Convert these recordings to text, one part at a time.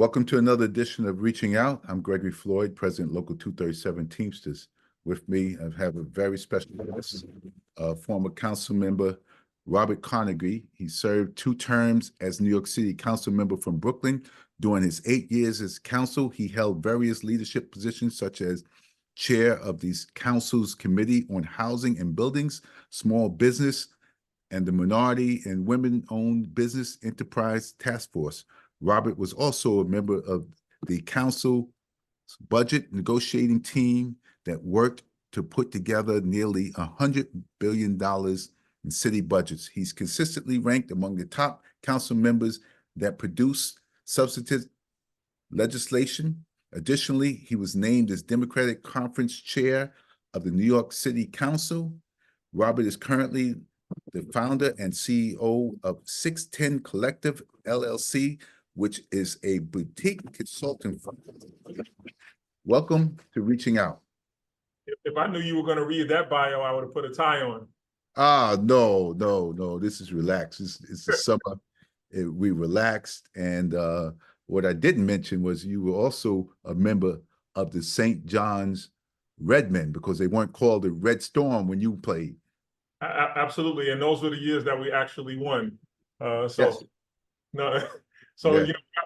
Welcome to another edition of Reaching Out. I'm Gregory Floyd, President, Local 237 Teamsters. With me, I have a very special guest, former council member, Robert Cornegy. He served 2 terms as New York City council member from Brooklyn. During his 8 years as council, he held various leadership positions such as chair of the council's Committee on Housing and Buildings, Small Business, and the Minority and Women-Owned Business Enterprise Task Force. Robert was also a member of the council budget negotiating team that worked to put together nearly $100 billion in city budgets. He's consistently ranked among the top council members that produce substantive legislation. Additionally, he was named as Democratic Conference Chair of the New York City Council. Robert is currently the founder and CEO of 610 Collective, LLC, which is a boutique consulting firm. Welcome to Reaching Out. If I knew you were going to read that bio, I would have put a tie on. No. This is relaxed. It's the summer. We relaxed. And what I didn't mention was you were also a member of the St. John's Redmen, because they weren't called the Red Storm when you played. Absolutely. And those were the years that we actually won. Yes. Yeah. You know,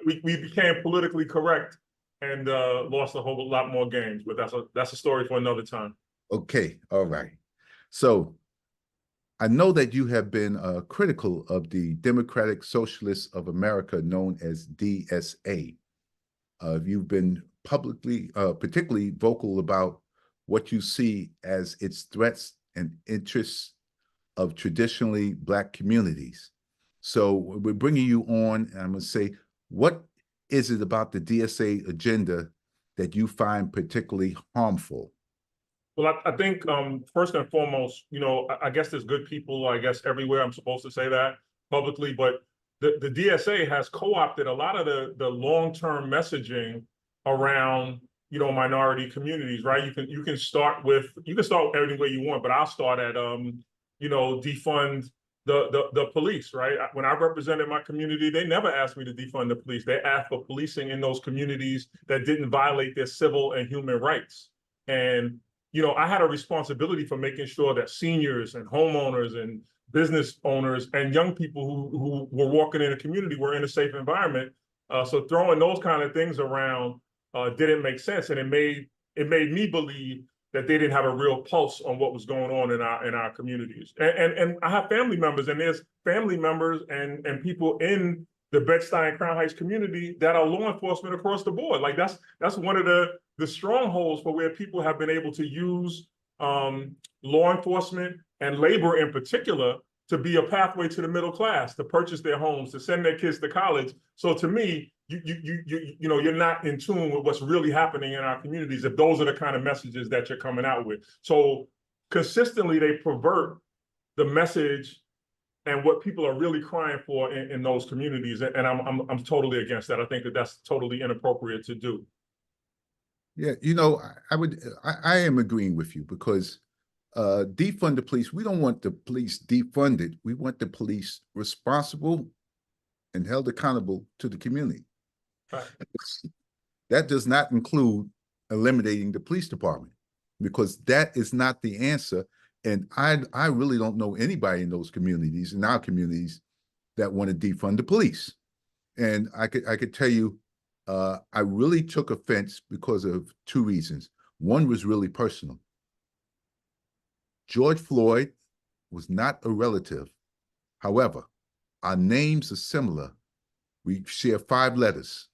we became politically correct and lost a whole lot more games, but that's a story for another time. Okay, all right. So I know that you have been critical of the Democratic Socialists of America, known as DSA. You've been publicly, particularly vocal about what you see as its threats and interests of traditionally Black communities. So we're bringing you on, and I'm going to say, what is it about the DSA agenda that you find particularly harmful? Well, I think first and foremost, you know, I guess there's good people, I guess, everywhere. I'm supposed to say that publicly, but the DSA has co-opted a lot of the long-term messaging around, you know, minority communities, right? You can start every way you want, but I'll start at you know, defund the police, right? When I represented my community, they never asked me to defund the police. They asked for policing in those communities that didn't violate their civil and human rights. And, you know, I had a responsibility for making sure that seniors and homeowners and business owners and young people who were walking in a community were in a safe environment. So throwing those kind of things around didn't make sense. And it made me believe that they didn't have a real pulse on what was going on in our communities. And I have family members, and there's family members and people in the Bed-Stuy Crown Heights community that are law enforcement across the board. Like that's one of the strongholds for where people have been able to use law enforcement and labor in particular to be a pathway to the middle class, to purchase their homes, to send their kids to college. So to me, you know, you're not in tune with what's really happening in our communities if those are the kind of messages that you're coming out with. So consistently, they pervert the message and what people are really crying for in those communities. And I'm totally against that. I think that's totally inappropriate to do. Yeah, you know, I am agreeing with you, because defund the police, we don't want the police defunded. We want the police responsible and held accountable to the community. Right. That does not include eliminating the police department, because that is not the answer. And I really don't know anybody in those communities, in our communities, that want to defund the police. And I could tell you, I really took offense because of 2 reasons. One was really personal. George Floyd was not a relative. However, our names are similar. We share 5 letters.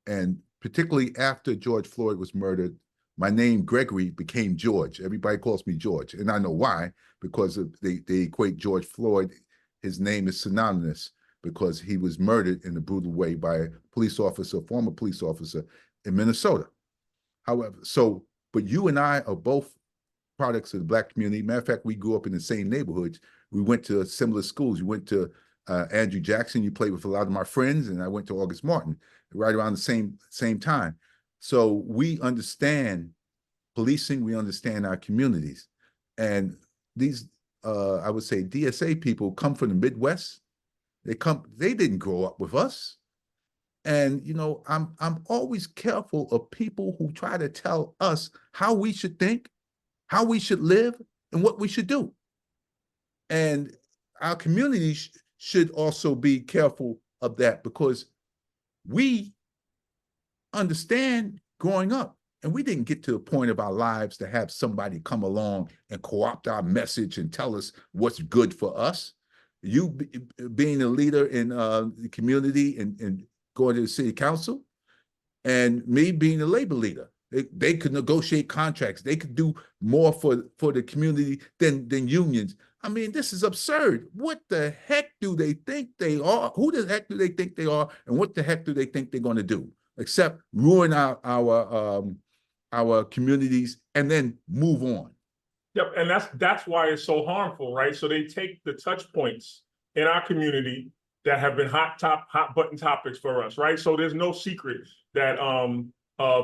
And particularly after George Floyd was murdered, my name, Gregory, became George. Everybody calls me George. And I know why, because they equate George Floyd, his name is synonymous, because he was murdered in a brutal way by a police officer, former police officer in Minnesota. However, but you and I are both products of the Black community. Matter of fact, we grew up in the same neighborhoods. We went to similar schools. You went to Andrew Jackson. You played with a lot of my friends, and I went to August Martin right around the same time. So we understand policing. We understand our communities, and these I would say DSA people come from the Midwest. They didn't grow up with us, And, you know, I'm always careful of people who try to tell us how we should think, how we should live, and what we should do. And our community should also be careful of that, because we understand growing up, and we didn't get to the point of our lives to have somebody come along and co-opt our message and tell us what's good for us. You being a leader in the community and going to the city council, and me being a labor leader. They could negotiate contracts. They could do more for the community than unions. I mean, this is absurd. What the heck do they think they are? Who the heck do they think they are? And what the heck do they think they're going to do? Except ruin our communities and then move on. Yep, and that's why it's so harmful, right? So they take the touch points in our community that have been hot button topics for us, right? So there's no secret that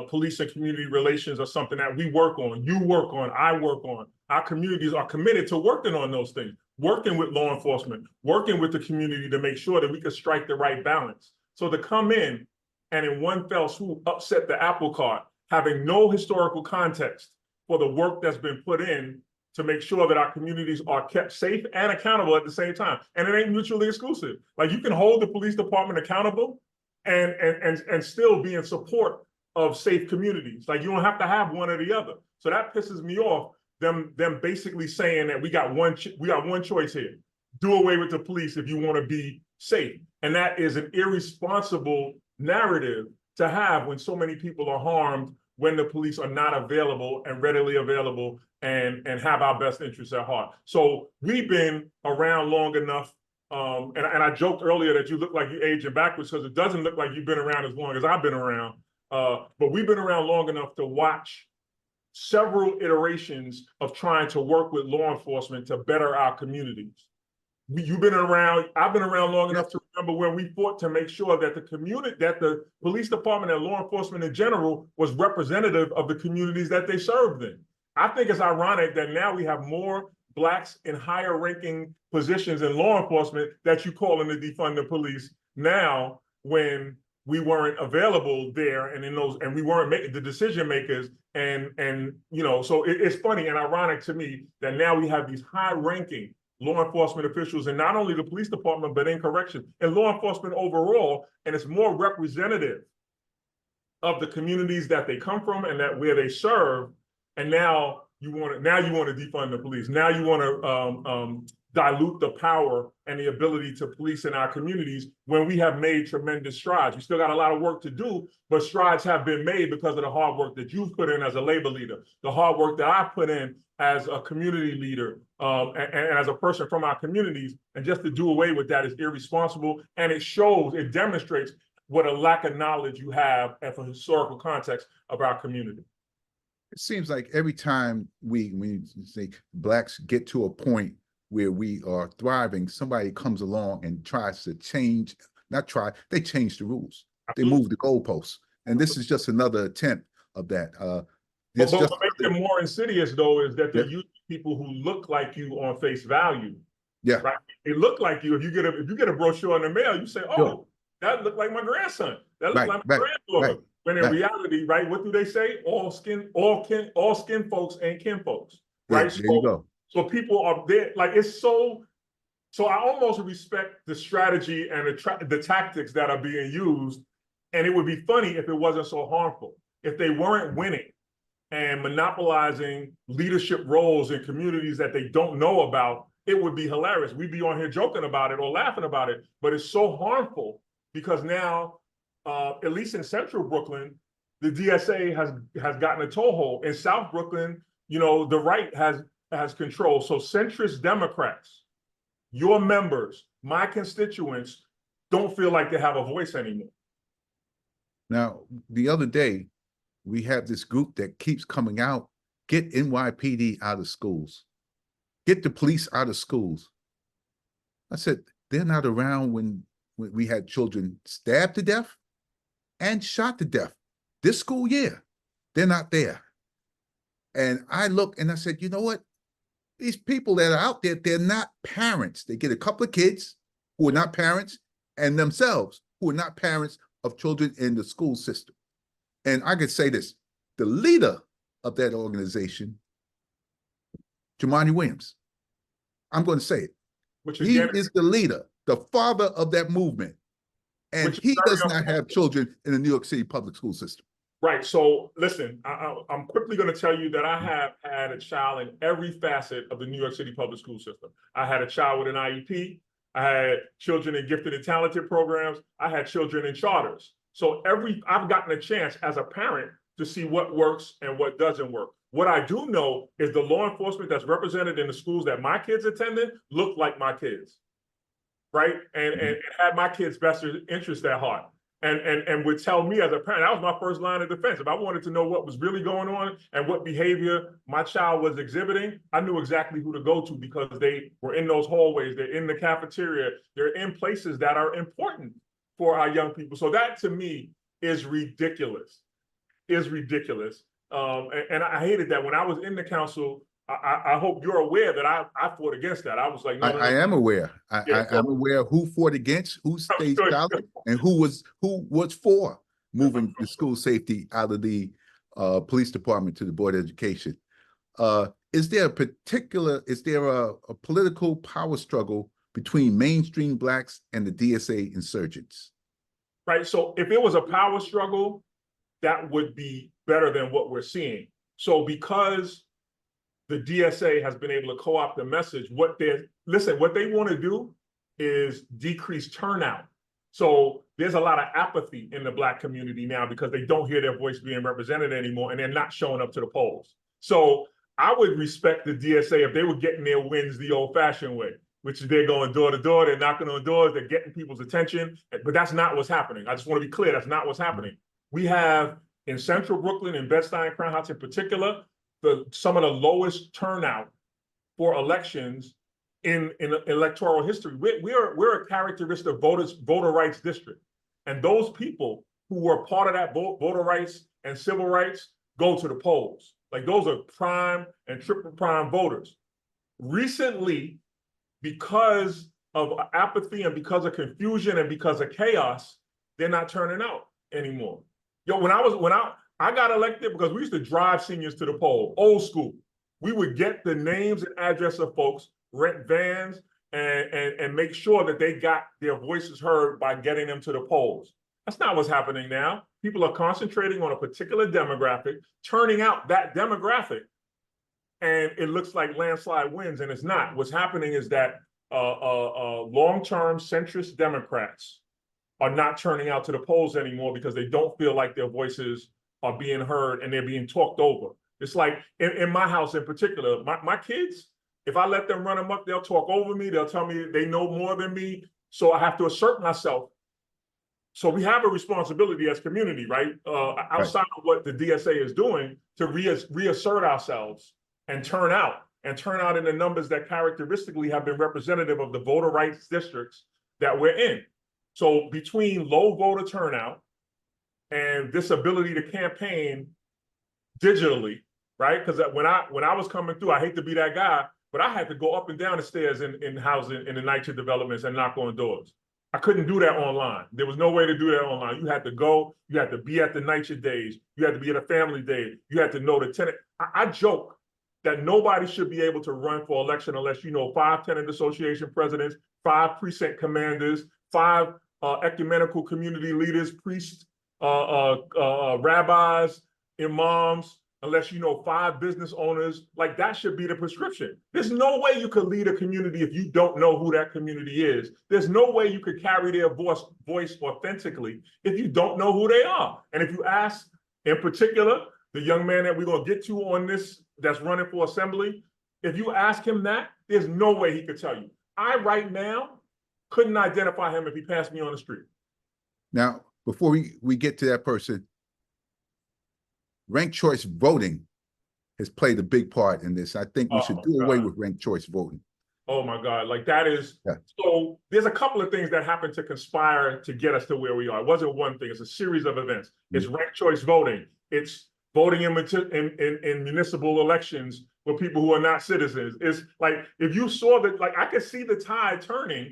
police and community relations are something that we work on, you work on, I work on. Our communities are committed to working on those things, working with law enforcement, working with the community to make sure that we can strike the right balance. So to come in and in one fell swoop upset the apple cart, having no historical context for the work that's been put in to make sure that our communities are kept safe and accountable at the same time. And it ain't mutually exclusive. Like, you can hold the police department accountable and still be in support of safe communities. Like, you don't have to have one or the other. So that pisses me off, them basically saying that we got one choice here. Do away with the police if you want to be safe. And that is an irresponsible narrative to have when so many people are harmed, when the police are not available and readily available and have our best interests at heart. So we've been around long enough, and I joked earlier that you look like you're aging backwards, because it doesn't look like you've been around as long as I've been around, but we've been around long enough to watch several iterations of trying to work with law enforcement to better our communities. You've been around, I've been around long enough to remember when we fought to make sure that the community, that the police department and law enforcement in general was representative of the communities that they served in. I think it's ironic that now we have more Blacks in higher ranking positions in law enforcement that you call in to defund the police now, when we weren't available there and in those, and we weren't making the decision makers. And you know, so it's funny and ironic to me that now we have these high ranking law enforcement officials in not only the police department, but in correction and law enforcement overall. And it's more representative of the communities that they come from and that where they serve. And now you want to defund the police. Now you want to dilute the power and the ability to police in our communities, when we have made tremendous strides. We still got a lot of work to do, but strides have been made because of the hard work that you've put in as a labor leader, the hard work that I've put in as a community leader, and as a person from our communities. And just to do away with that is irresponsible. And it shows, it demonstrates what a lack of knowledge you have and for historical context of our community. It seems like every time we say Blacks get to a point where we are thriving, somebody comes along and tries to change, they change the rules. Absolutely. They move the goalposts. And this is just another attempt of that. But what makes them more insidious, though, is that they're using people who look like you on face value. Yeah. Right? They look like you. If you get a broshure in the mail, you say, oh, that looked like my grandson. That looked like my granddaughter. When in reality, right, what do they say? All skin folks ain't kin folks. Right. There you go. So people are there, like, it's so I almost respect the strategy and the tactics that are being used. And it would be funny if it wasn't so harmful, if they weren't winning and monopolizing leadership roles in communities that they don't know about. It would be hilarious. We'd be on here joking about it or laughing about it, but it's so harmful because now, at least in Central Brooklyn, the DSA has gotten a toehold. In South Brooklyn, you know, the right has control. So centrist Democrats, your members, my constituents, don't feel like they have a voice anymore. Now, the other day, we have this group that keeps coming out, get NYPD out of schools, get the police out of schools. I said, they're not around when we had children stabbed to death and shot to death. This school year, they're not there. And I look and I said, you know what? These people that are out there, they're not parents. They get a couple of kids who are not parents and themselves who are not parents of children in the school system. And I could say this, the leader of that organization, Jumaane Williams, I'm going to say it. Which He again, is the leader, the father of that movement. And which is he very does not have children in the New York City public school system. right. So listen, I'm quickly going to tell you that I have had a child in every facet of the New York City public school system. I had a child with an IEP. I had children in gifted and talented programs. I had children in charters. So I've gotten a chance as a parent to see what works and what doesn't work. What I do know is the law enforcement that's represented in the schools that my kids attended looked like my kids, right? And had my kids' best interest at heart. And would tell me as a parent, that was my first line of defense. If I wanted to know what was really going on and what behavior my child was exhibiting, I knew exactly who to go to because they were in those hallways, they're in the cafeteria, they're in places that are important for our young people. So that to me is ridiculous, and I hated that when I was in the council. I hope you're aware that I fought against that. I was like, no, I am aware. Yeah, I'm aware who fought against, who stayed silent, and who was for moving the school safety out of the police department to the Board of Education. Is there a political power struggle between mainstream Blacks and the DSA insurgents? Right. So if it was a power struggle, that would be better than what we're seeing. So because the DSA has been able to co-opt the message, what they want to do is decrease turnout. So there's a lot of apathy in the Black community now because they don't hear their voice being represented anymore and they're not showing up to the polls. So I would respect the DSA if they were getting their wins the old-fashioned way, which is they're going door to door, they're knocking on doors, they're getting people's attention, but that's not what's happening. I just want to be clear, that's not what's happening. We have in Central Brooklyn, in Bed-Stuy and Crown Heights in particular, some of the lowest turnout for elections in electoral history. We're a characteristic voter rights district. And those people who were part of that voter rights and civil rights go to the polls. Like those are prime and triple prime voters. Recently, because of apathy and because of confusion and because of chaos, they're not turning out anymore. Yo, when I got elected because we used to drive seniors to the poll, old school. We would get the names and address of folks, rent vans, and make sure that they got their voices heard by getting them to the polls. That's not what's happening now. People are concentrating on a particular demographic, turning out that demographic, and it looks like landslide wins, and it's not. What's happening is that long-term centrist Democrats are not turning out to the polls anymore because they don't feel like their voices are being heard and they're being talked over. It's like in my house in particular, my kids, if I let them run amok, they'll talk over me. They'll tell me they know more than me. So I have to assert myself. So we have a responsibility as community, right? Outside of what the DSA is doing to reassert ourselves and turn out in the numbers that characteristically have been representative of the voter rights districts that we're in. So between low voter turnout and this ability to campaign digitally, right? Because when I was coming through, I hate to be that guy, but I had to go up and down the stairs in housing in the NYC developments and knock on doors. I couldn't do that online. There was no way to do that online. You had to go, you had to be at the NYCHA days, you had to be at a family day, you had to know the tenant. I joke that nobody should be able to run for election unless you know 5 tenant association presidents, 5 precinct commanders, 5 ecumenical community leaders, priests, rabbis, imams, unless you know 5 business owners. Like that should be the prescription. There's no way you could lead a community if you don't know who that community is. There's no way you could carry their voice authentically if you don't know who they are. And if you ask, in particular, the young man that we're going to get to on this that's running for assembly, if you ask him that, there's no way he could tell you. I right now couldn't identify him if he passed me on the street. Now, before we get to that person, ranked choice voting has played a big part in this. I think we should do away with ranked choice voting. Oh my God, like that is, so there's a couple of things that happened to conspire to get us to where we are. It wasn't one thing, it's a series of events. It's ranked choice voting. It's voting in municipal elections for people who are not citizens. It's like, if you saw that, like I could see the tide turning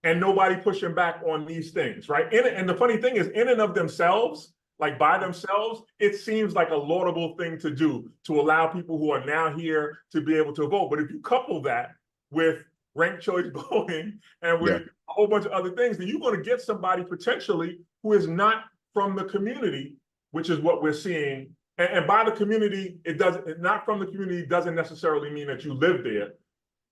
and nobody pushing back on these things, right? And the funny thing is, in and of themselves, like by themselves, it seems like a laudable thing to do, to allow people who are now here to be able to vote. But if you couple that with ranked choice voting and with a whole bunch of other things, then you're going to get somebody potentially who is not from the community, which is what we're seeing. And by the community, not from the community doesn't necessarily mean that you live there,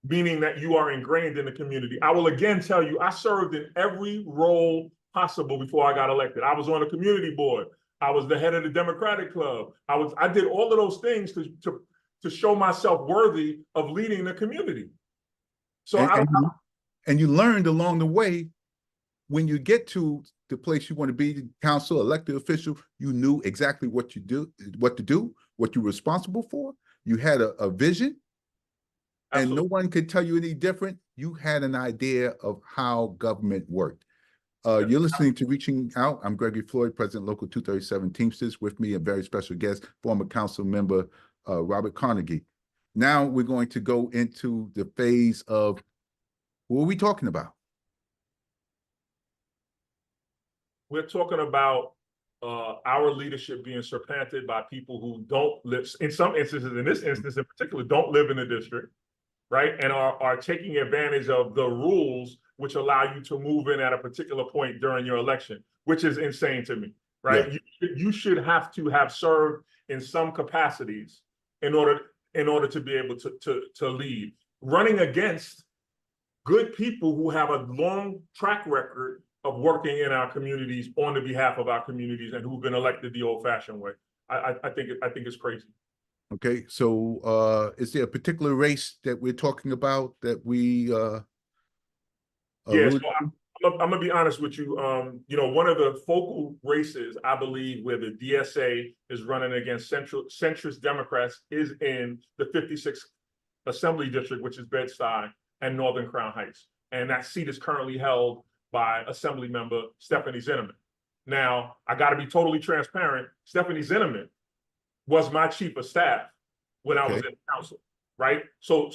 meaning that you are ingrained in the community. I will again tell you, I served in every role possible before I got elected. I was on the community board. I was the head of the Democratic Club. I did all of those things to show myself worthy of leading the community. So and you learned along the way, when you get to the place you want to be, the council, elected official, you knew exactly what to do, what you're responsible for. You had a vision. Absolutely. And no one could tell you any different. You had an idea of how government worked. You're listening to Reaching Out. I'm Gregory Floyd, President, Local 237 Teamsters. With me, a very special guest, former council member Robert Cornegy. Now we're going to go into the phase of, what are we talking about? We're talking about our leadership being supplanted by people who don't live, in some instances, in this instance in particular, don't live in the district, right? And are taking advantage of the rules which allow you to move in at a particular point during your election, which is insane to me, right? Yeah. You should have to have served in some capacities in order to be able to lead. Running against good people who have a long track record of working in our communities on the behalf of our communities and who've been elected the old-fashioned way. I think it's crazy. Okay, so is there a particular race that we're talking about that we yes, I'm gonna be honest with you. You know, one of the focal races, I believe, where the DSA is running against centrist Democrats is in the 56th Assembly District, which is Bed-Stuy and Northern Crown Heights. And that seat is currently held by Assembly member Stephanie Zinnemann. Now, I gotta be totally transparent. Stephanie Zinnemann was my chief of staff when I was in council. Right. So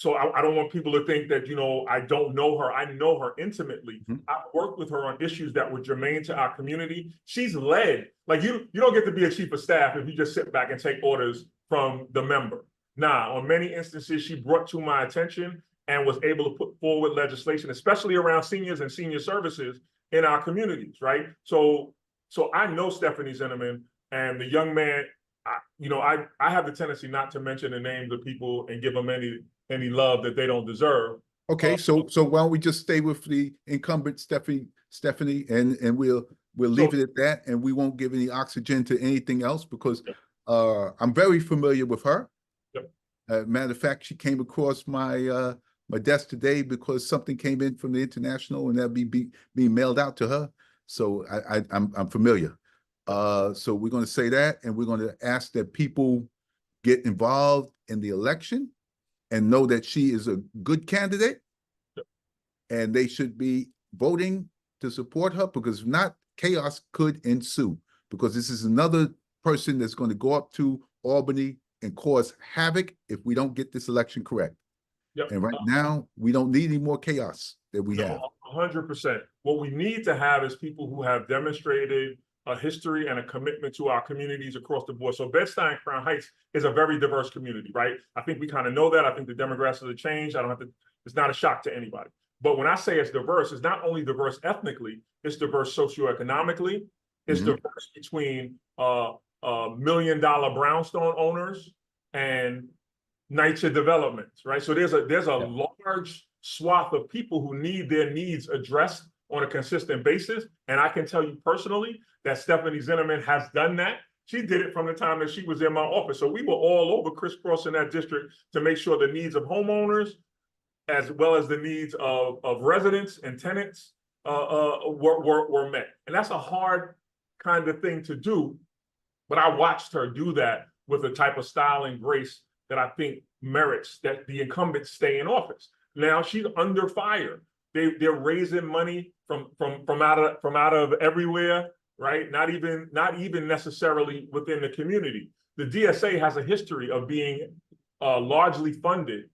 I don't want people to think that, you know, I don't know her. I know her intimately. I've worked with her on issues that were germane to our community. She's led, like you don't get to be a chief of staff if you just sit back and take orders from the member. Nah, on many instances, she brought to my attention and was able to put forward legislation, especially around seniors and senior services in our communities. Right. So I know Stephanie Zinnemann, and the young man, I have the tendency not to mention the names of people and give them any love that they don't deserve. Okay, so why don't we just stay with the incumbent Stephanie, and we'll leave it at that, and we won't give any oxygen to anything else, because I'm very familiar with her. Yep. Matter of fact, she came across my my desk today because something came in from the international, and that'll be being mailed out to her. So I'm familiar. So we're going to say that, and we're going to ask that people get involved in the election and know that she is a good candidate, and they should be voting to support her, because if not, chaos could ensue, because this is another person that's going to go up to Albany and cause havoc if we don't get this election correct. Yep. And right now, we don't need any more chaos that we have. 100%. What we need to have is people who have demonstrated a history and a commitment to our communities across the board. So Bed-Stuy and Crown Heights is a very diverse community, right? I think we kind of know that. I think the demographics have changed. It's not a shock to anybody. But when I say it's diverse, it's not only diverse ethnically, it's diverse socioeconomically. It's diverse between $1 million brownstone owners and NYCHA developments, right? So there's a large swath of people who need their needs addressed on a consistent basis. And I can tell you personally that Stephanie Zinnemann has done that. She did it from the time that she was in my office. So we were all over crisscrossing that district to make sure the needs of homeowners, as well as the needs of residents and tenants were met. And that's a hard kind of thing to do. But I watched her do that with a type of style and grace that I think merits that the incumbents stay in office. Now she's under fire. They're raising money from out of everywhere, right? Not even necessarily within the community. The DSA has a history of being largely funded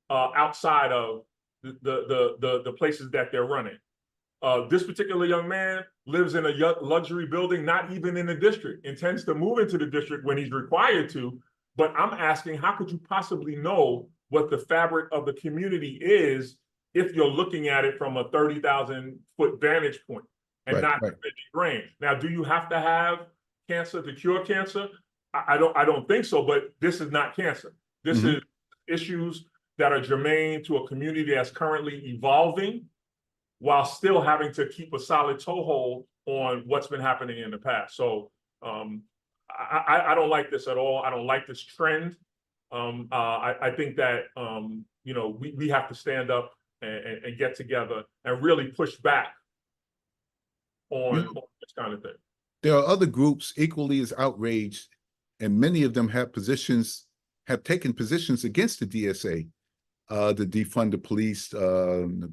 outside of the places that they're running. This particular young man lives in a luxury building, not even in the district, intends to move into the district when he's required to. But I'm asking, how could you possibly know what the fabric of the community is if you're looking at it from a 30,000-foot vantage point and not the brain? Now, do you have to have cancer to cure cancer? I don't think so, but this is not cancer. This is issues that are germane to a community that's currently evolving while still having to keep a solid toehold on what's been happening in the past. So I don't like this at all. I don't like this trend. I think that you know, we have to stand up and get together and really push back on this kind of thing. There are other groups equally as outraged, and many of them have taken positions against the DSA, the defund the police,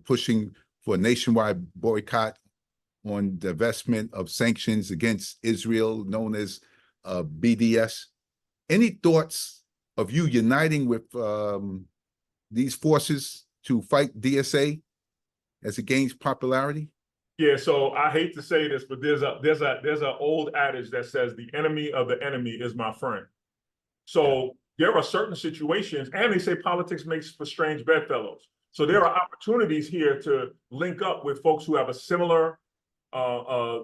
pushing for a nationwide boycott on the divestment of sanctions against Israel, known as BDS. Any thoughts of you uniting with these forces to fight DSA as it gains popularity? Yeah, so I hate to say this, but there's an old adage that says the enemy of the enemy is my friend. So there are certain situations, and they say politics makes for strange bedfellows. So there are opportunities here to link up with folks who have a similar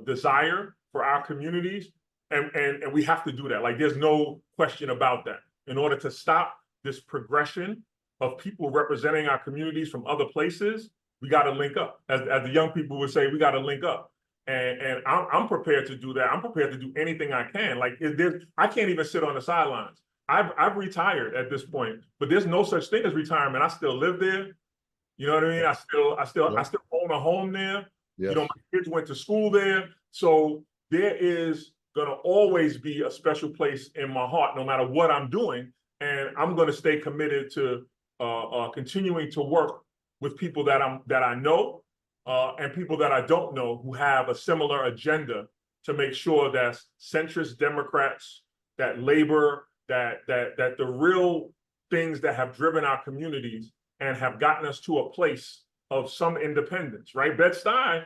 desire for our communities, and we have to do that. Like, there's no question about that. In order to stop this progression of people representing our communities from other places, we got to link up. As the young people would say, we got to link up. And I'm prepared to do that. I'm prepared to do anything I can. Like, I can't even sit on the sidelines. I've retired at this point, but there's no such thing as retirement. I still live there. You know what I mean? I still own a home there. Yes. You know, my kids went to school there. So there is going to always be a special place in my heart, no matter what I'm doing. And I'm going to stay committed to continuing to work with people that I know and people that I don't know who have a similar agenda to make sure that centrist Democrats, that labor, that the real things that have driven our communities and have gotten us to a place of some independence, right? Bed-Stuy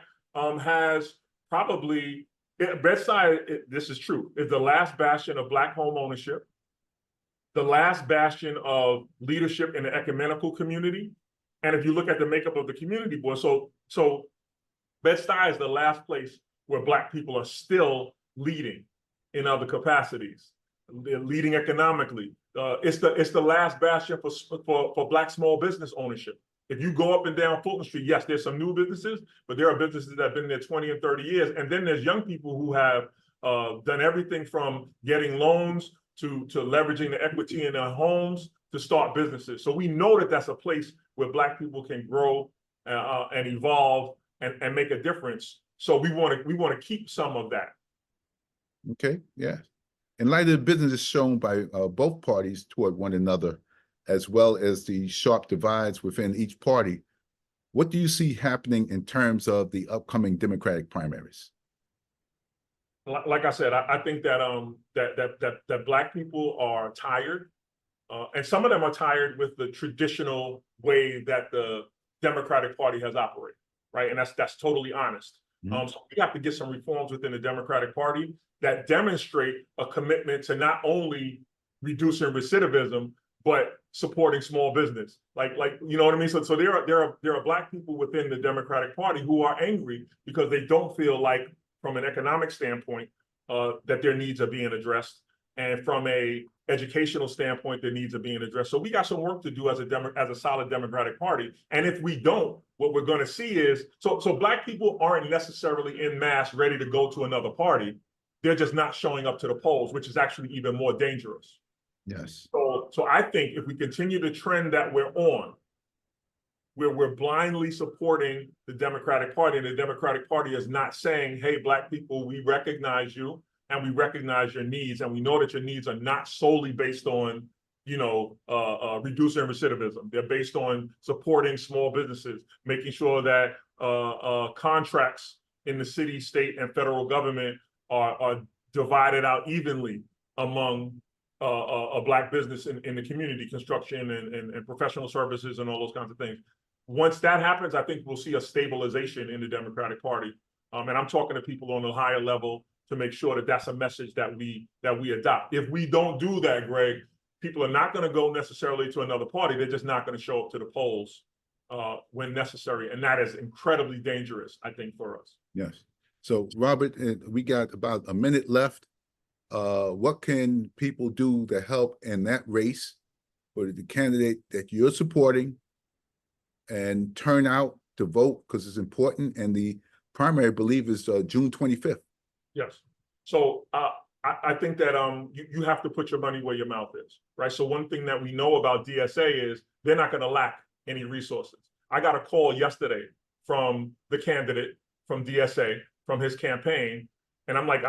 has probably, Bed-Stuy, this is true, is the last bastion of Black home ownership, the last bastion of leadership in the ecumenical community. And if you look at the makeup of the community board, so Bed-Stuy is the last place where Black people are still leading in other capacities. They're leading economically. It's the last bastion for Black small business ownership. If you go up and down Fulton Street, yes, there's some new businesses, but there are businesses that have been there 20 and 30 years. And then there's young people who have done everything from getting loans to leveraging the equity in their homes to start businesses. So we know that that's a place where Black people can grow and evolve and make a difference. So we want to keep some of that. Okay, yeah. In light of the business shown by both parties toward one another, as well as the sharp divides within each party, what do you see happening in terms of the upcoming Democratic primaries? Like I said, I think that that Black people are tired, and some of them are tired with the traditional way that the Democratic Party has operated, right? And that's totally honest. So we have to get some reforms within the Democratic Party that demonstrate a commitment to not only reducing recidivism, but supporting small business. Like you know what I mean? So there are Black people within the Democratic Party who are angry because they don't feel like, from an economic standpoint, that their needs are being addressed, and from a educational standpoint, their needs are being addressed. So we got some work to do as a solid Democratic Party. And if we don't, what we're going to see is so Black people aren't necessarily en masse ready to go to another party. They're just not showing up to the polls, which is actually even more dangerous. Yes. So I think if we continue the trend that we're on, where we're blindly supporting the Democratic Party, and the Democratic Party is not saying, hey, Black people, we recognize you and we recognize your needs, and we know that your needs are not solely based on, you know, reducing recidivism. They're based on supporting small businesses, making sure that contracts in the city, state, and federal government are divided out evenly among a Black business in the community, construction and professional services and all those kinds of things. Once that happens, I think we'll see a stabilization in the Democratic Party. And I'm talking to people on a higher level to make sure that that's a message that we adopt. If we don't do that, Greg, people are not going to go necessarily to another party. They're just not going to show up to the polls when necessary. And that is incredibly dangerous, I think, for us. Yes. So, Robert, we got about a minute left. What can people do to help in that race for the candidate that you're supporting and turn out to vote, because it's important? And the primary, I believe, is June 25th. Yes. So I think that you have to put your money where your mouth is, right? So one thing that we know about DSA is they're not going to lack any resources. I got a call yesterday from the candidate from DSA, from his campaign, and I'm like,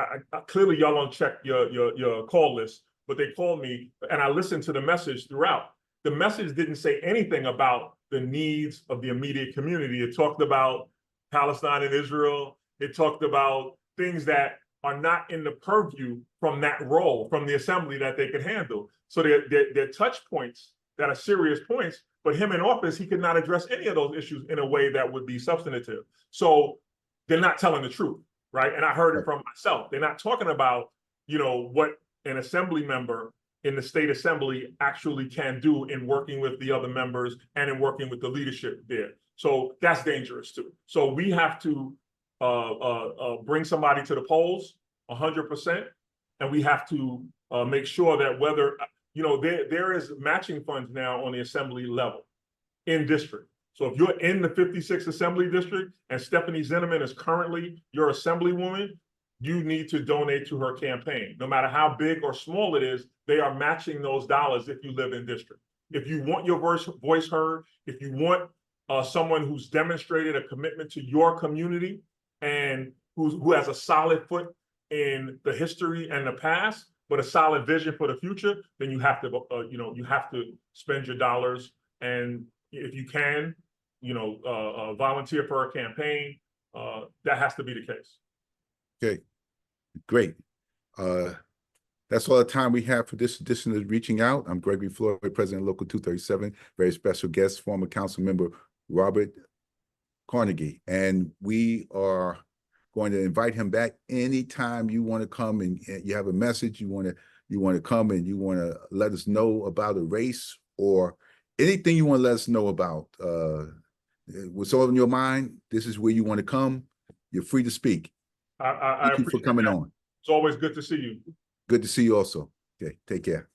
clearly y'all don't check your call list, but they called me and I listened to the message throughout. The message didn't say anything about the needs of the immediate community. It talked about Palestine and Israel. It talked about things that are not in the purview from that role, from the assembly, that they could handle. So they're touch points that are serious points, but him in office, he could not address any of those issues in a way that would be substantive. So they're not telling the truth, right? And I heard it from myself. They're not talking about, what an assembly member in the state assembly actually can do in working with the other members and in working with the leadership there. So that's dangerous too. So we have to bring somebody to the polls 100%, and we have to make sure that whether, there is matching funds now on the assembly level in district. So if you're in the 56th Assembly District and Stephanie Zinneman is currently your assemblywoman, you need to donate to her campaign. No matter how big or small it is, they are matching those dollars if you live in district. If you want your voice heard, if you want someone who's demonstrated a commitment to your community and who has a solid foot in the history and the past, but a solid vision for the future, then you have to, you have to spend your dollars. And if you can, volunteer for a campaign, that has to be the case. Okay, great. That's all the time we have for this edition of Reaching Out. I'm Gregory Floyd, President of Local 237, very special guest, former council member Robert Cornegy. And we are going to invite him back anytime you want to come and you have a message, you want to come and you want to let us know about a race or anything you want to let us know about. What's all in your mind, this is where you want to come. You're free to speak. Thank you for coming on. It's always good to see you. Good to see you also. Okay, take care.